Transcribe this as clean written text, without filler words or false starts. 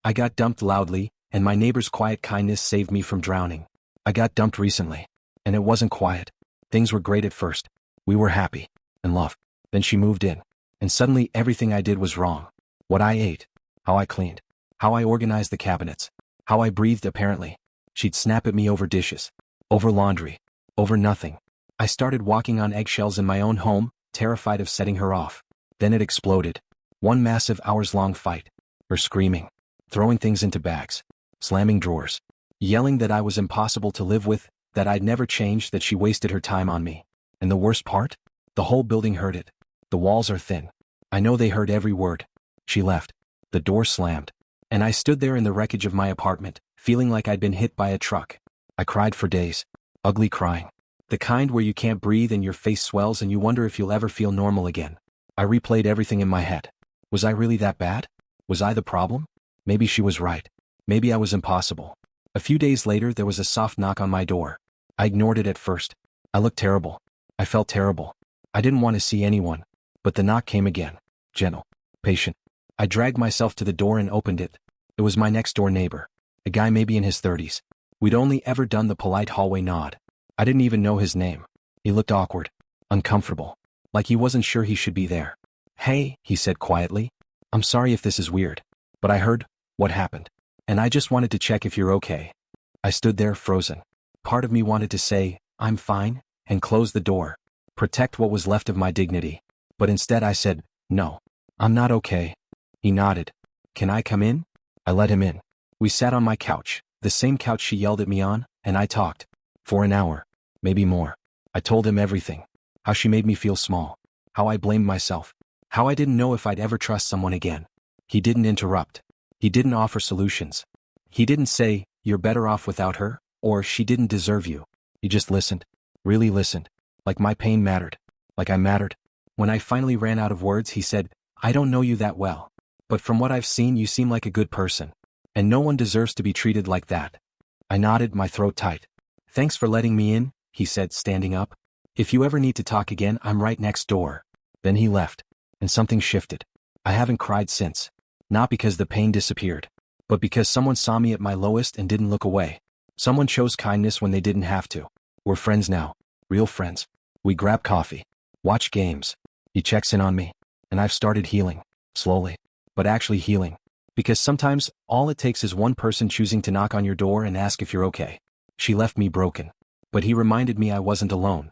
I got dumped loudly, and my neighbor's quiet kindness saved me from drowning. I got dumped recently. And it wasn't quiet. Things were great at first. We were happy. And loved. Then she moved in. And suddenly everything I did was wrong. What I ate. How I cleaned. How I organized the cabinets. How I breathed apparently. She'd snap at me over dishes. Over laundry. Over nothing. I started walking on eggshells in my own home, terrified of setting her off. Then it exploded. One massive hours-long fight. Her screaming. Throwing things into bags. Slamming drawers. Yelling that I was impossible to live with, that I'd never change, that she wasted her time on me. And the worst part? The whole building heard it. The walls are thin. I know they heard every word. She left. The door slammed. And I stood there in the wreckage of my apartment, feeling like I'd been hit by a truck. I cried for days. Ugly crying. The kind where you can't breathe and your face swells and you wonder if you'll ever feel normal again. I replayed everything in my head. Was I really that bad? Was I the problem? Maybe she was right. Maybe I was impossible. A few days later there was a soft knock on my door. I ignored it at first. I looked terrible. I felt terrible. I didn't want to see anyone. But the knock came again. Gentle. Patient. I dragged myself to the door and opened it. It was my next-door neighbor. A guy maybe in his 30s. We'd only ever done the polite hallway nod. I didn't even know his name. He looked awkward. Uncomfortable. Like he wasn't sure he should be there. "Hey," he said quietly. "I'm sorry if this is weird. But I heard what happened. And I just wanted to check if you're okay." I stood there frozen. Part of me wanted to say, "I'm fine," and close the door. Protect what was left of my dignity. But instead I said, "No. I'm not okay." He nodded. "Can I come in?" I let him in. We sat on my couch, the same couch she yelled at me on, and I talked. For an hour. Maybe more. I told him everything. How she made me feel small. How I blamed myself. How I didn't know if I'd ever trust someone again. He didn't interrupt. He didn't offer solutions. He didn't say, "You're better off without her," or "She didn't deserve you." He just listened. Really listened. Like my pain mattered. Like I mattered. When I finally ran out of words, he said, "I don't know you that well. But from what I've seen, you seem like a good person. And no one deserves to be treated like that." I nodded, my throat tight. "Thanks for letting me in," he said, standing up. "If you ever need to talk again, I'm right next door." Then he left. And something shifted. I haven't cried since. Not because the pain disappeared. But because someone saw me at my lowest and didn't look away. Someone chose kindness when they didn't have to. We're friends now. Real friends. We grab coffee. Watch games. He checks in on me. And I've started healing. Slowly. But actually healing. Because sometimes, all it takes is one person choosing to knock on your door and ask if you're okay. She left me broken. But he reminded me I wasn't alone.